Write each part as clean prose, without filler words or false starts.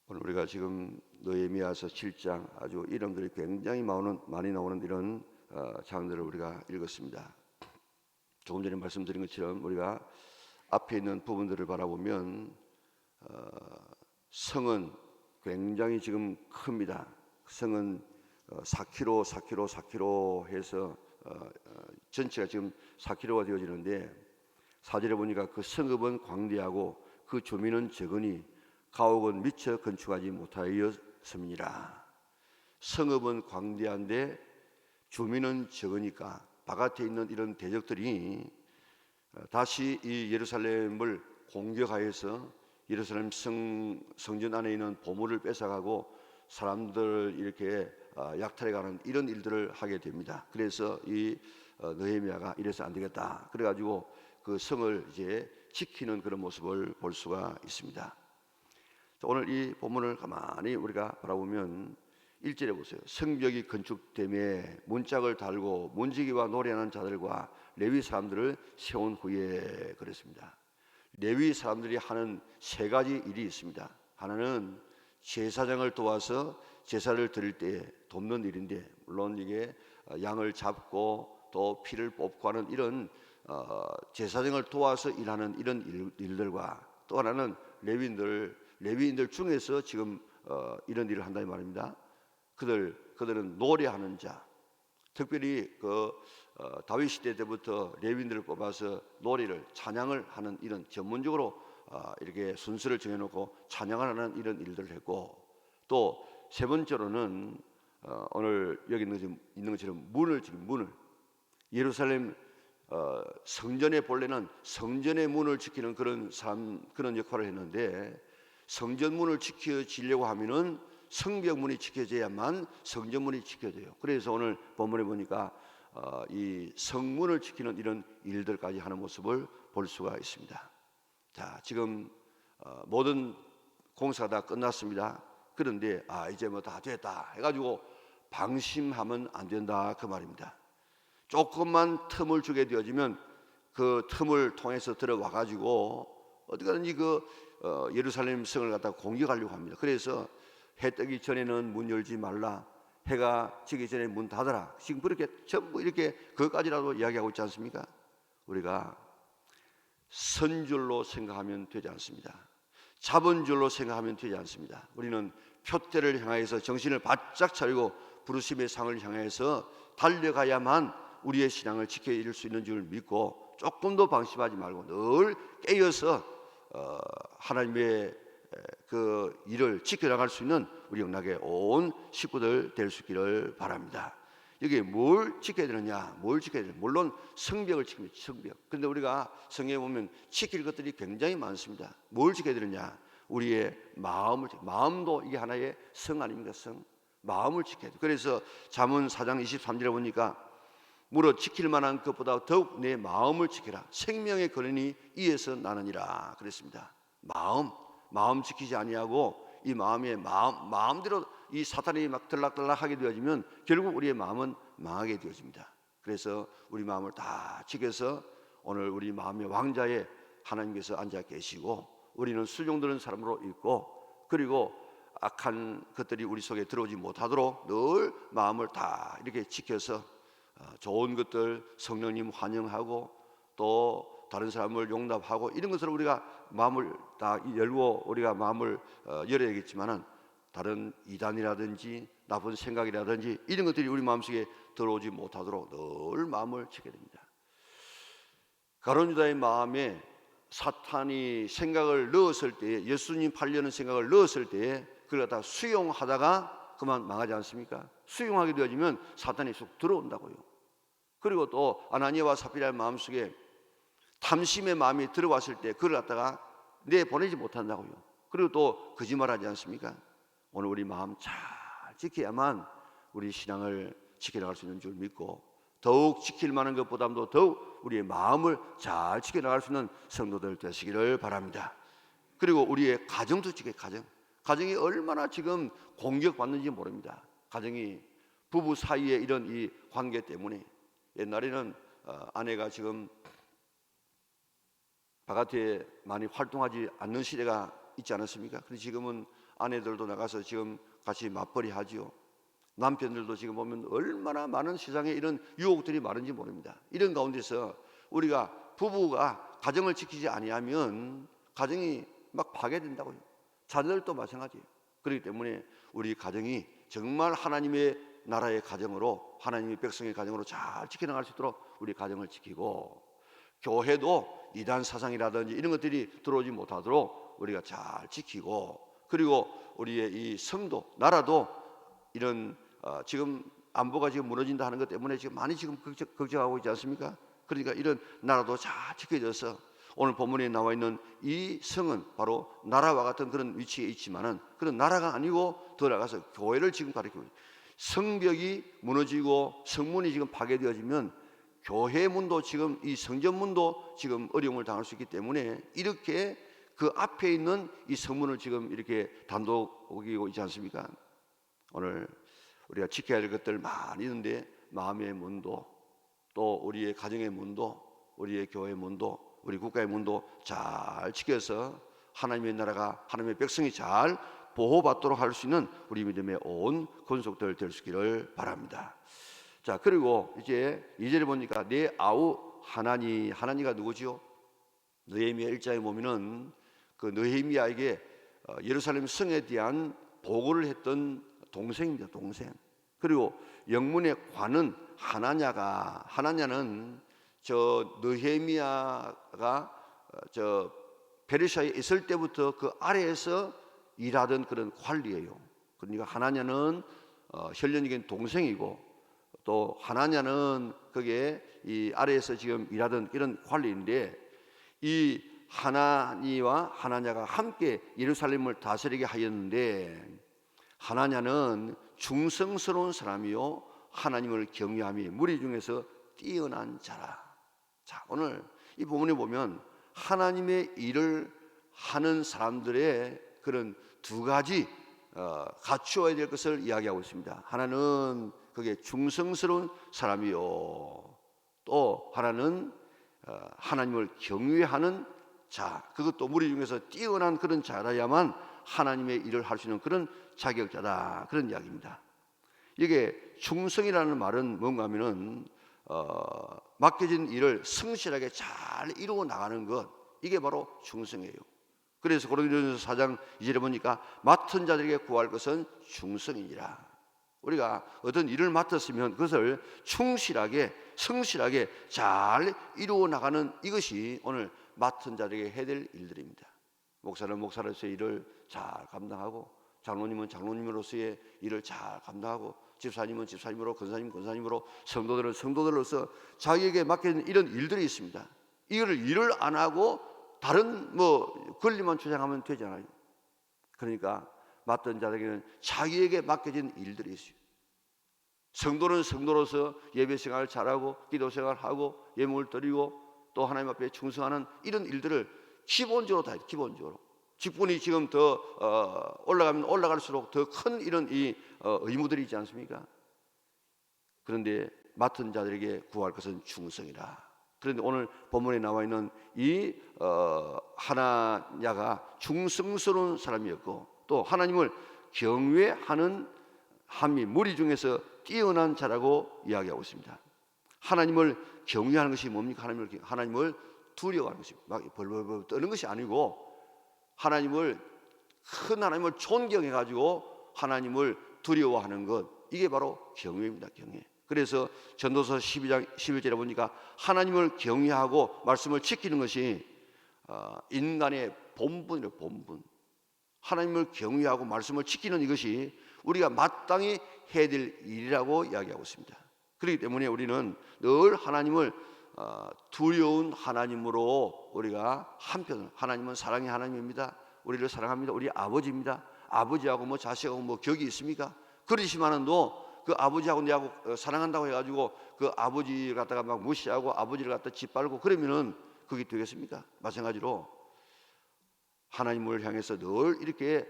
오늘 우리가 지금 느헤미야서 7장 아주 이름들이 굉장히 많이 나오는 이런 장들을 우리가 읽었습니다. 조금 전에 말씀드린 것처럼 우리가 앞에 있는 부분들을 바라보면 성은 굉장히 지금 큽니다. 성은 4km 해서 전체가 지금 4km가 되어지는데, 4절에 보니까 그 성읍은 광대하고 그 주민은 적으니 가옥은 미처 건축하지 못하였음이니라. 성읍은 광대한데 주민은 적으니까 바깥에 있는 이런 대적들이 다시 이 예루살렘을 공격하여서 예루살렘 성전 안에 있는 보물을 뺏어가고 사람들을 이렇게 약탈해가는 이런 일들을 하게 됩니다. 그래서 이 느헤미야가 이래서 안 되겠다, 그래가지고 그 성을 이제 지키는 그런 모습을 볼 수가 있습니다. 오늘 이 본문을 가만히 우리가 바라보면 1절에 보세요. 성벽이 건축됨에 문짝을 달고 문지기와 노래하는 자들과 레위 사람들을 세운 후에 그랬습니다. 레위 사람들이 하는 세 가지 일이 있습니다. 하나는 제사장을 도와서 제사를 드릴 때 돕는 일인데, 물론 이게 양을 잡고 또 피를 뽑고 하는 이런 제사장을 도와서 일하는 이런 일들과, 또 하나는 레위인들 중에서 지금 이런 일을 한다는 말입니다. 그들은 노래하는 자, 특별히 다윗 시대 때부터 레위인들을 뽑아서 노래를 찬양을 하는 이런 전문적으로 이렇게 순서를 정해놓고 찬양을 하는 이런 일들을 했고, 또 세 번째로는 오늘 여기 있는 것처럼 문을 예루살렘 성전의 본래는 성전의 문을 지키는 그런 역할을 했는데, 성전문을 지켜지려고 하면은 성벽문이 지켜져야만 성전문이 지켜져요. 그래서 오늘 본문에 보니까 이 성문을 지키는 이런 일들까지 하는 모습을 볼 수가 있습니다. 자, 지금 모든 공사가 다 끝났습니다. 그런데 이제 뭐 다 됐다 해가지고 방심하면 안 된다, 그 말입니다. 조금만 틈을 주게 되어지면 그 틈을 통해서 들어와 가지고 어떻게든지 예루살렘 성을 갖다가 공격하려고 합니다. 그래서 해 뜨기 전에는 문 열지 말라, 해가 지기 전에 문 닫아라, 지금 그렇게 전부 이렇게 그것까지라도 이야기하고 있지 않습니까? 우리가 선줄로 생각하면 되지 않습니다. 잡은 줄로 생각하면 되지 않습니다. 우리는 표대를 향해서 정신을 바짝 차리고 부르심의 상을 향해서 달려가야만 우리의 신앙을 지켜질 수 있는 줄 믿고, 조금도 방심하지 말고 늘 깨어서 하나님의 그 일을 지켜나갈 수 있는 우리 영락의 온 식구들 될 수 있기를 바랍니다. 여기에 뭘 지켜야 되느냐? 물론 성벽을 지킵니다. 성벽. 그런데 우리가 성경에 보면 지킬 것들이 굉장히 많습니다. 뭘 지켜야 되느냐? 우리의 마음도 이게 하나의 성 아닙니까? 성. 마음을 지켜야 돼요. 그래서 잠언 4장 23절에 보니까 무릇 지킬 만한 것보다 더욱 내 마음을 지켜라. 생명의 근원이 이에서 나느니라 그랬습니다. 마음 지키지 아니하고 이 마음대로 이 사탄이 막 들락들락하게 되어지면 결국 우리의 마음은 망하게 되어집니다. 그래서 우리 마음을 다 지켜서 오늘 우리 마음의 왕자에 하나님께서 앉아 계시고, 우리는 순종되는 사람으로 있고, 그리고 악한 것들이 우리 속에 들어오지 못하도록 늘 마음을 다 이렇게 지켜서 좋은 것들 성령님 환영하고 또 다른 사람을 용납하고 이런 것으로 우리가 마음을 다 열고 우리가 마음을 열어야겠지만은, 다른 이단이라든지 나쁜 생각이라든지 이런 것들이 우리 마음속에 들어오지 못하도록 늘 마음을 지켜야 됩니다. 가룟 유다의 마음에 사탄이 생각을 넣었을 때, 예수님 팔려는 생각을 넣었을 때 그걸 다 수용하다가 그만 망하지 않습니까? 수용하게 되어지면 사탄이 쑥 들어온다고요. 그리고 또 아나니아와 삽비라의 마음속에 탐심의 마음이 들어왔을 때 그걸 갖다가 내보내지 못한다고요. 그리고 또 거짓말하지 않습니까? 오늘 우리 마음 잘 지켜야만 우리 신앙을 지켜나갈 수 있는 줄 믿고, 더욱 지킬 만한 것보다도 더욱 우리의 마음을 잘 지켜나갈 수 있는 성도들 되시기를 바랍니다. 그리고 우리의 가정도 가정이 얼마나 지금 공격받는지 모릅니다. 가정이 부부 사이에 이런 이 관계 때문에, 옛날에는 아내가 지금 바깥에 많이 활동하지 않는 시대가 있지 않았습니까? 그런데 지금은 아내들도 나가서 지금 같이 맞벌이 하지요. 남편들도 지금 보면 얼마나 많은 세상에 이런 유혹들이 많은지 모릅니다. 이런 가운데서 우리가 부부가 가정을 지키지 아니하면 가정이 막 파괴된다고요. 자녀들도 마찬가지예요. 그렇기 때문에 우리 가정이 정말 하나님의 나라의 가정으로, 하나님의 백성의 가정으로 잘 지켜나갈 수 있도록 우리 가정을 지키고, 교회도 이단 사상이라든지 이런 것들이 들어오지 못하도록 우리가 잘 지키고, 그리고 우리의 이 성도, 나라도 이런 지금 안보가 지금 무너진다 하는 것 때문에 지금 많이 지금 걱정하고 있지 않습니까? 그러니까 이런 나라도 잘 지켜져서 오늘 본문에 나와 있는 이 성은 바로 나라와 같은 그런 위치에 있지만은 그런 나라가 아니고 더 나아가서 교회를 지금 가리키고, 성벽이 무너지고 성문이 지금 파괴되어지면 교회 문도 지금 이 성전 문도 지금 어려움을 당할 수 있기 때문에 이렇게 그 앞에 있는 이 성문을 지금 이렇게 단독이고 있지 않습니까? 오늘 우리가 지켜야 할 것들 많이 있는데 마음의 문도, 또 우리의 가정의 문도, 우리의 교회 문도, 우리 국가의 문도 잘 지켜서 하나님의 나라가, 하나님의 백성이 잘 보호받도록 할 수 있는 우리 믿음의 온 권속들 될 수 있기를 바랍니다. 자, 그리고 이제 2절에 보니까 내 아우 하나니가 누구지요? 느헤미야 1장에 보면은 그 느헤미야에게 예루살렘 성에 대한 보고를 했던 동생입니다. 동생. 그리고 영문의 관은 하나냐는 저 느헤미야가 저 페르시아에 있을 때부터 그 아래에서 일하던 그런 관리예요. 그러니까 하나냐는 혈연적인 동생이고, 또 하나냐는 그게 이 아래에서 지금 일하던 이런 관리인데, 이 하나니와 하나냐가 함께 예루살렘을 다스리게 하였는데, 하나냐는 중성스러운 사람이요 하나님을 경외함이 무리 중에서 뛰어난 자라. 자, 오늘 이 부분에 보면 하나님의 일을 하는 사람들의 그런 두 가지 갖추어야 될 것을 이야기하고 있습니다. 하나는 그게 중성스러운 사람이요, 또 하나는 하나님을 경외하는 자, 그것도 무리 중에서 뛰어난 그런 자라야만 하나님의 일을 할 수 있는 그런 자격자다, 그런 이야기입니다. 이게 충성이라는 말은 뭔가 하면은 맡겨진 일을 성실하게 잘 이루어 나가는 것, 이게 바로 충성이에요. 그래서 고린도전서 4장 2절에 보니까 맡은 자들에게 구할 것은 충성이니라. 우리가 어떤 일을 맡았으면 그것을 충실하게 성실하게 잘 이루어 나가는 이것이 오늘 맡은 자들에게 해야 될 일들입니다. 목사는 목사로서의 일을 잘 감당하고, 장로님은 장로님으로서의 일을 잘 감당하고, 집사님은 집사님으로, 권사님으로, 성도들은 성도들로서 자기에게 맡겨진 이런 일들이 있습니다. 이거를 일을 안 하고 다른 권리만 주장하면 되잖아요. 그러니까 맡은 자들에게는 자기에게 맡겨진 일들이 있어요. 성도는 성도로서 예배 생활을 잘하고, 기도 생활을 하고, 예물을 드리고, 또 하나님 앞에 충성하는 이런 일들을 기본적으로 다 해요. 기본적으로 직분이 지금 더 올라가면 올라갈수록 더 큰 이런 의무들이 있지 않습니까? 그런데 맡은 자들에게 구할 것은 충성이라. 그런데 오늘 본문에 나와 있는 이 하나냐가 충성스러운 사람이었고, 또 하나님을 경외하는 한미 무리 중에서 뛰어난 자라고 이야기하고 있습니다. 하나님을 경외하는 것이 뭡니까? 하나님을 두려워하는 것입니다. 막 벌벌벌 떠는 것이 아니고, 하나님을 큰 하나님을 존경해 가지고 하나님을 두려워하는 것, 이게 바로 경외입니다. 경외. 그래서 전도서 12장 11절에 보니까 하나님을 경외하고 말씀을 지키는 것이 인간의 본분이에요. 본분. 하나님을 경외하고 말씀을 지키는 이것이 우리가 마땅히 해야 될 일이라고 이야기하고 있습니다. 그렇기 때문에 우리는 늘 하나님을 두려운 하나님으로 우리가 한편, 하나님은 사랑의 하나님입니다. 우리를 사랑합니다. 우리 아버지입니다. 아버지하고 자식하고 격이 있습니까? 그러시면은도 그 아버지하고 내하고 사랑한다고 해가지고 그 아버지를 갖다가 막 무시하고 아버지를 갖다 짓밟고 그러면은 그게 되겠습니까? 마찬가지로 하나님을 향해서 늘 이렇게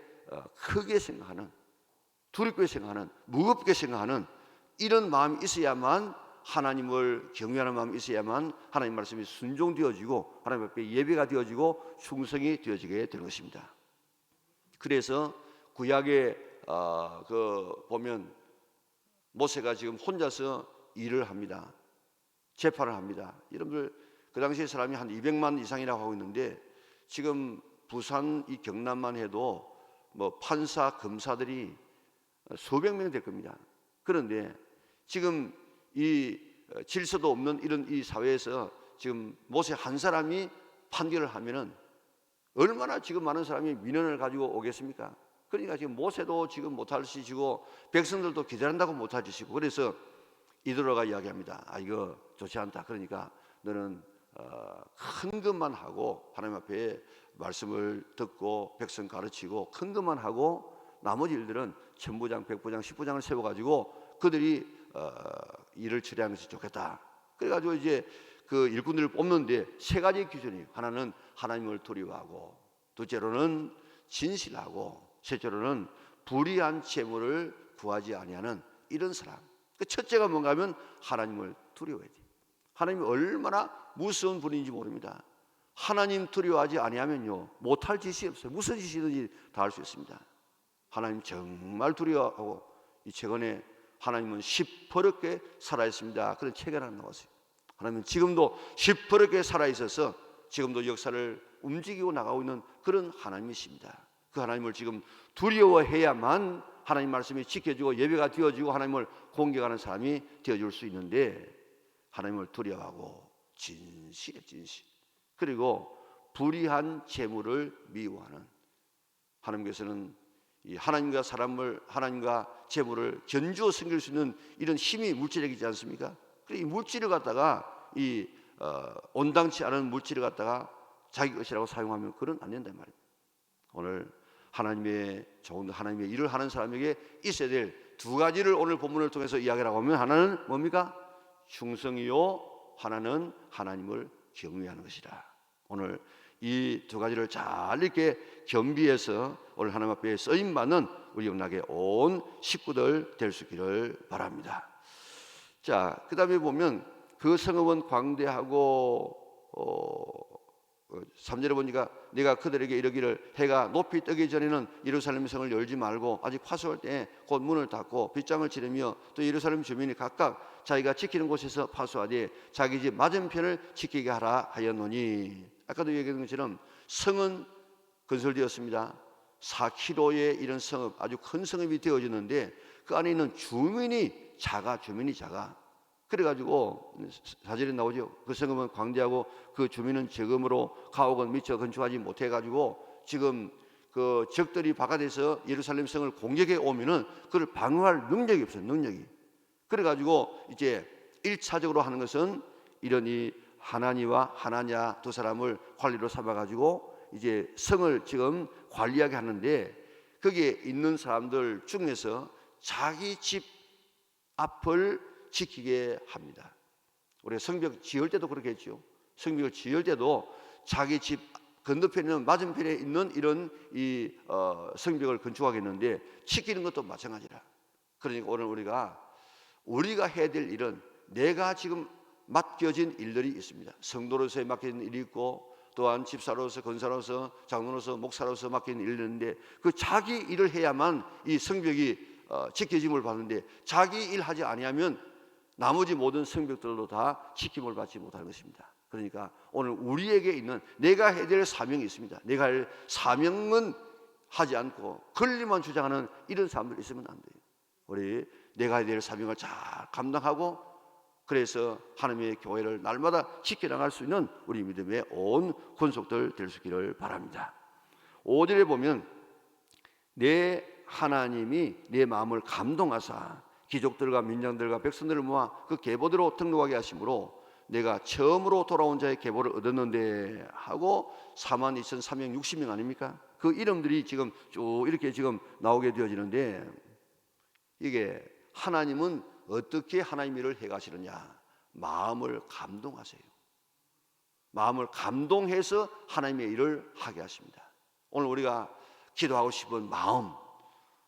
크게 생각하는, 두렵게 생각하는, 무겁게 생각하는 이런 마음이 있어야만, 하나님을 경외하는 마음이 있어야만 하나님 말씀이 순종되어지고 하나님 앞에 예배가 되어지고 충성이 되어지게 되는 것입니다. 그래서 구약에 보면 모세가 지금 혼자서 일을 합니다. 재판을 합니다. 여러분들 그 당시에 사람이 한 200만 이상이라고 하고 있는데 지금 부산 이 경남만 해도 뭐 판사, 검사들이 수백 명이 될 겁니다. 그런데 지금 이 질서도 없는 이런 이 사회에서 지금 모세 한 사람이 판결을 하면은 얼마나 지금 많은 사람이 민원을 가지고 오겠습니까? 그러니까 지금 모세도 지금 못할 짓이고 백성들도 기다린다고 못할 짓이고, 그래서 이드로가 이야기합니다. 이거 좋지 않다. 그러니까 너는 큰 것만 하고 하나님 앞에 말씀을 듣고 백성 가르치고 큰 것만 하고 나머지 일들은 천부장, 백부장, 십부장을 세워가지고 그들이 일을 처리하는 것이 좋겠다. 그래가지고 이제 그 일꾼들을 뽑는데 세 가지 기준이에요. 하나는 하나님을 두려워하고, 둘째로는 진실하고, 셋째로는 불의한 재물을 구하지 아니하는 이런 사람. 그 첫째가 뭔가 하면 하나님을 두려워해야 돼요. 하나님이 얼마나 무서운 분인지 모릅니다. 하나님 두려워하지 아니하면요 못할 짓이 없어요. 무슨 짓이든지 다 할 수 있습니다. 하나님 정말 두려워하고, 이 최근에 하나님은 시퍼렇게 살아있습니다, 그런 책이 하나 나왔어요. 하나님은 지금도 시퍼렇게 살아있어서 지금도 역사를 움직이고 나가고 있는 그런 하나님이십니다. 그 하나님을 지금 두려워해야만 하나님 말씀이 지켜지고 예배가 되어지고 하나님을 공격하는 사람이 되어줄 수 있는데, 하나님을 두려워하고 진실해, 진실. 그리고 불의한 재물을 미워하는, 하나님께서는 이 하나님과 재물을 견주어 섬길 수 있는 이런 힘이 물질이지 않습니까? 이 물질을 갖다가 온당치 않은 물질을 갖다가 자기 것이라고 사용하면 그건 안 된단 말이에요. 오늘 하나님의 일을 하는 사람에게 있어야 될 두 가지를 오늘 본문을 통해서 이야기라고 하면, 하나는 뭡니까? 충성이요, 하나는 하나님을 경외하는 것이다. 오늘 이 두 가지를 잘 이렇게 겸비해서 오늘 하나님 앞에 쓰임 받는 우리 영락의 온 식구들 될 수 있기를 바랍니다. 자, 그 다음에 보면 그 성읍은 광대하고 3절에 보니까 내가 그들에게 이르기를 해가 높이 뜨기 전에는 예루살렘 성을 열지 말고 아직 화수할 때 곧 문을 닫고 빗장을 치르며, 또 예루살렘 주민이 각각 자기가 지키는 곳에서 파수하되 자기 집 맞은편을 지키게 하라 하였노니, 아까도 얘기한 것처럼 성은 건설되었습니다. 4km의 이런 성읍, 아주 큰 성읍이 되어지는데 그 안에 있는 주민이 작아. 그래가지고 4절에 나오죠. 그 성읍은 광대하고 그 주민은 적음으로 가옥은 미처 건축하지 못해가지고 지금 그 적들이 바깥에서 예루살렘 성을 공격해 오면은 그를 방어할 능력이 없어요. 능력이. 그래가지고 이제 1차적으로 하는 것은 이런 이 하나니와 하나냐 두 사람을 관리로 삼아가지고 이제 성을 지금 관리하게 하는데, 거기에 있는 사람들 중에서 자기 집 앞을 지키게 합니다. 우리가 성벽 지을 때도 그렇게 했죠. 성벽을 지을 때도 자기 집 건너편에는 맞은편에 있는 이런 성벽을 건축하겠는데 지키는 것도 마찬가지라. 그러니까 오늘 우리가 해야 될 일은, 내가 지금 맡겨진 일들이 있습니다. 성도로서의 맡겨진 일이 있고, 또한 집사로서, 권사로서, 장로로서, 목사로서 맡긴 일이 있는데 그 자기 일을 해야만 이 성벽이 지켜짐을 받는데, 자기 일 하지 아니하면 나머지 모든 성벽들도 다 지킴을 받지 못하는 것입니다. 그러니까 오늘 우리에게 있는 내가 해야 될 사명이 있습니다. 내가 할 사명은 하지 않고 권리만 주장하는 이런 사람들 있으면 안 돼요. 우리 내가 해야 될 사명을 잘 감당하고, 그래서 하나님의 교회를 날마다 지켜나갈 수 있는 우리 믿음의 온 권속들 될 수 있기를 바랍니다. 5절에 보면 내 하나님이 내 마음을 감동하사 귀족들과 민장들과 백성들을 모아 그 계보대로 등록하게 하심으로 내가 처음으로 돌아온 자의 계보를 얻었는데 하고 42,360명 아닙니까? 그 이름들이 지금 쭉 이렇게 지금 나오게 되어지는데, 이게 하나님은 어떻게 하나님 일을 해가시느냐? 마음을 감동하세요. 마음을 감동해서 하나님의 일을 하게 하십니다. 오늘 우리가 기도하고 싶은 마음,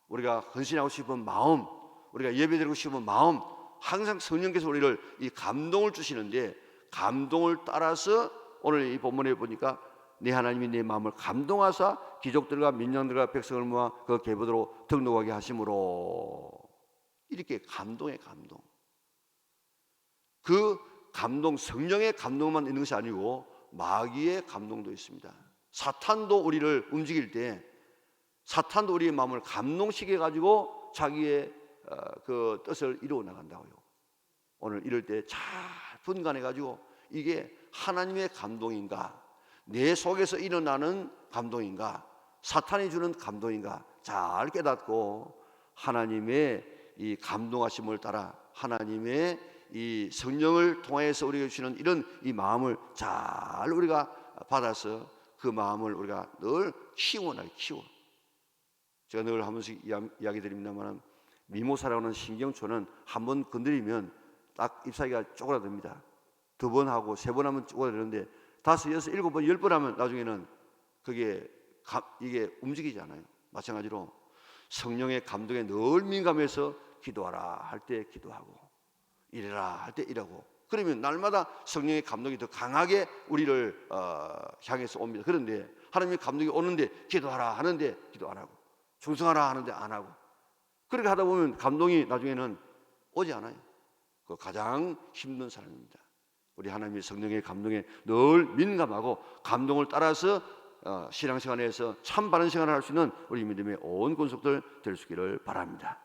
우리가 헌신하고 싶은 마음, 우리가 예배드리고 싶은 마음, 항상 성령께서 우리를 이 감동을 주시는데, 감동을 따라서 오늘 이 본문에 보니까 내 하나님이 내 마음을 감동하사 귀족들과 민장들과 백성을 모아 그 계보대로 등록하게 하심으로. 이렇게 감동의 감동. 그 감동, 성령의 감동만 있는 것이 아니고 마귀의 감동도 있습니다. 사탄도 우리를 움직일 때 사탄도 우리의 마음을 감동시켜 가지고 자기의 그 뜻을 이루어 나간다고요. 오늘 이럴 때 잘 분간해 가지고 이게 하나님의 감동인가, 내 속에서 일어나는 감동인가, 사탄이 주는 감동인가 잘 깨닫고 하나님의 이 감동하심을 따라 하나님의 이 성령을 통해서 우리에게 주시는 이런 이 마음을 잘 우리가 받아서 그 마음을 우리가 늘 키워나요. 키워. 제가 늘 한 번씩 이야기 드립니다만 미모사라고 하는 신경초는 한 번 건드리면 딱 잎사귀가 쪼그라듭니다. 2번 하고 3번 하면 쪼그라드는데 5, 6, 7번, 10번 하면 나중에는 그게 이게 움직이지 않아요. 마찬가지로 성령의 감동에 늘 민감해서 기도하라 할 때 기도하고 이래라 할 때 이러고, 그러면 날마다 성령의 감동이 더 강하게 우리를 향해서 옵니다. 그런데 하나님의 감동이 오는데 기도하라 하는데 기도 안 하고, 충성하라 하는데 안 하고, 그렇게 하다 보면 감동이 나중에는 오지 않아요. 그 가장 힘든 사람입니다. 우리 하나님의 성령의 감동에 늘 민감하고 감동을 따라서 신앙생활에서 참 바른 생활을 할 수 있는 우리 믿음의 온 권속들 될 수 있기를 바랍니다.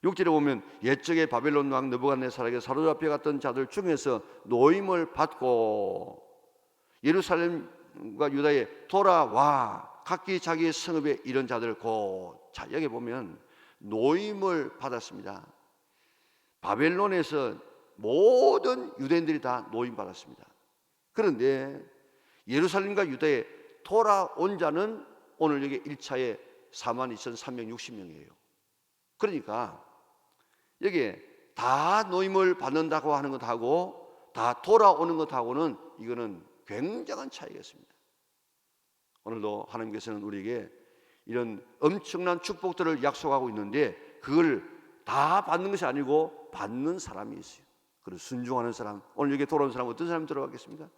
6절에 보면 옛적에 바벨론 왕 느부갓네살에게 사로잡혀 갔던 자들 중에서 노임을 받고 예루살렘과 유다에 돌아와 각기 자기의 성읍에 이른 자들 곧. 자, 여기 보면 노임을 받았습니다. 바벨론에서 모든 유대인들이 다 노임 받았습니다. 그런데 예루살렘과 유다에 돌아온 자는 오늘 여기 1차에 42,360명이에요. 그러니까 여기에 다 노임을 받는다고 하는 것하고 다 돌아오는 것하고는 이거는 굉장한 차이겠습니다. 오늘도 하나님께서는 우리에게 이런 엄청난 축복들을 약속하고 있는데 그걸 다 받는 것이 아니고 받는 사람이 있어요. 그리고 순종하는 사람. 오늘 여기 돌아온 사람 어떤 사람이 들어가겠습니까?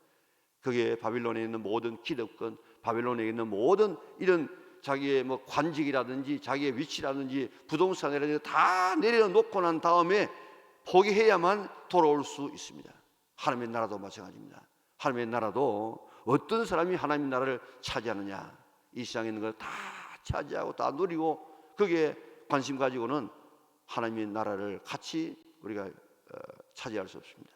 그게 바빌론에 있는 모든 기득권, 바빌론에 있는 모든 이런 자기의 뭐 관직이라든지 자기의 위치라든지 부동산이라든지 다 내려놓고 난 다음에 포기해야만 돌아올 수 있습니다. 하나님의 나라도 마찬가지입니다. 하나님의 나라도 어떤 사람이 하나님의 나라를 차지하느냐, 이 세상에 있는 걸 다 차지하고 다 누리고 거기에 관심 가지고는 하나님의 나라를 같이 우리가 차지할 수 없습니다.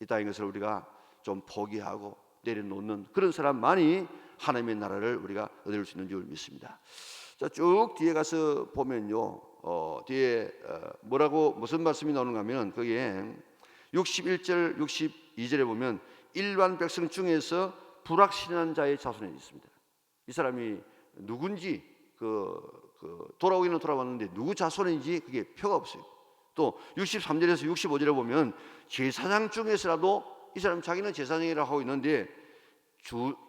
이 땅의 것을 우리가 좀 포기하고 내려놓는 그런 사람만이 하나님의 나라를 우리가 얻을 수 있는 줄 믿습니다. 자, 쭉 뒤에 가서 보면요, 뒤에 뭐라고 무슨 말씀이 나오는가 하면 거기에 61절 62절에 보면 일반 백성 중에서 불확실한 자의 자손이 있습니다. 이 사람이 누군지 돌아오기는 돌아왔는데 누구 자손인지 그게 표가 없어요. 또 63절에서 65절에 보면 제사장 중에서라도 이 사람 자기는 제사장이라고 하고 있는데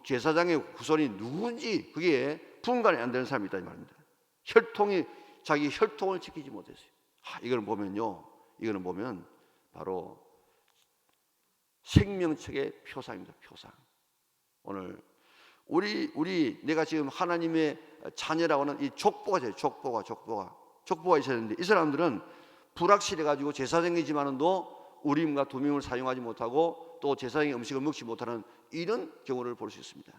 제사장의 후손이 누군지 그게 분간이 안 되는 사람이 있다 이 말입니다. 자기 혈통을 지키지 못했어요. 이거는 보면 바로 생명책의 표상입니다. 표상. 오늘 우리 내가 지금 하나님의 자녀라고 하는 이 족보가 있어요. 족보가 있어야 되는데 이 사람들은 불확실해 가지고 제사장이지만도 우림과 두밈을 사용하지 못하고 또 제사장의 음식을 먹지 못하는 이런 경우를 볼 수 있습니다.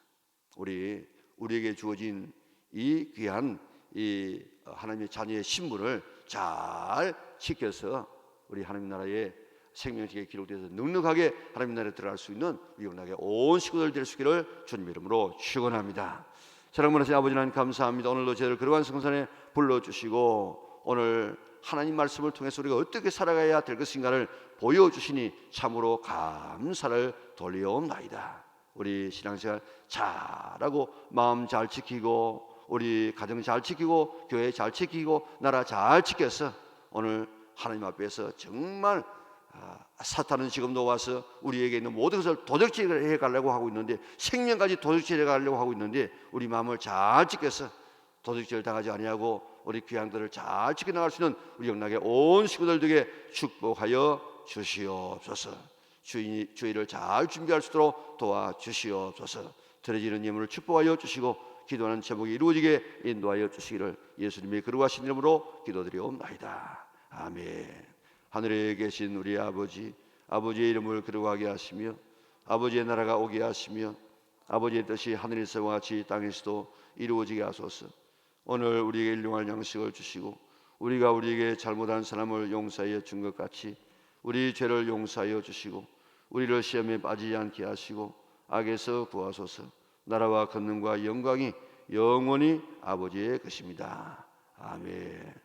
우리에게 주어진 이 귀한 이 하나님의 자녀의 신분을 잘 지켜서 우리 하나님 나라의 생명책에 기록돼서 넉넉하게 하나님 나라에 들어갈 수 있는 우리나라의 온 식구들 될 수 있기를 주님 이름으로 축원합니다. 사랑하는 아버지 하나님 감사합니다. 오늘도 저희를 거룩한 성산에 불러주시고 오늘 하나님 말씀을 통해서 우리가 어떻게 살아가야 될 것인가를 보여주시니 참으로 감사를 돌려옵나이다. 우리 신앙생활 잘하고 마음 잘 지키고 우리 가정 잘 지키고 교회 잘 지키고 나라 잘 지켜서 오늘 하나님 앞에서 정말 사탄은 지금도 와서 우리에게 있는 모든 것을 도적질을 해가려고 하고 있는데 생명까지 도적질해 가려고 하고 있는데 우리 마음을 잘 지켜서 도적질 당하지 아니하고 우리 귀향들을 잘 지켜나갈 수 있는 우리 영락의 온 식구들 되게 축복하여 주시옵소서. 주의를 잘 준비할 수 있도록 도와주시옵소서. 드려지는 예물을 축복하여 주시고 기도하는 제목이 이루어지게 인도하여 주시기를 예수님의 거룩하신 이름으로 기도드리옵나이다. 아멘. 하늘에 계신 우리 아버지, 아버지의 이름을 거룩하게 하시며 아버지의 나라가 오게 하시며 아버지의 뜻이 하늘에서와 같이 땅에서도 이루어지게 하소서. 오늘 우리에게 일용할 양식을 주시고 우리가 우리에게 잘못한 사람을 용서하여 준 것 같이 우리 죄를 용서하여 주시고 우리를 시험에 빠지지 않게 하시고 악에서 구하소서. 나라와 권능과 영광이 영원히 아버지의 것입니다. 아멘.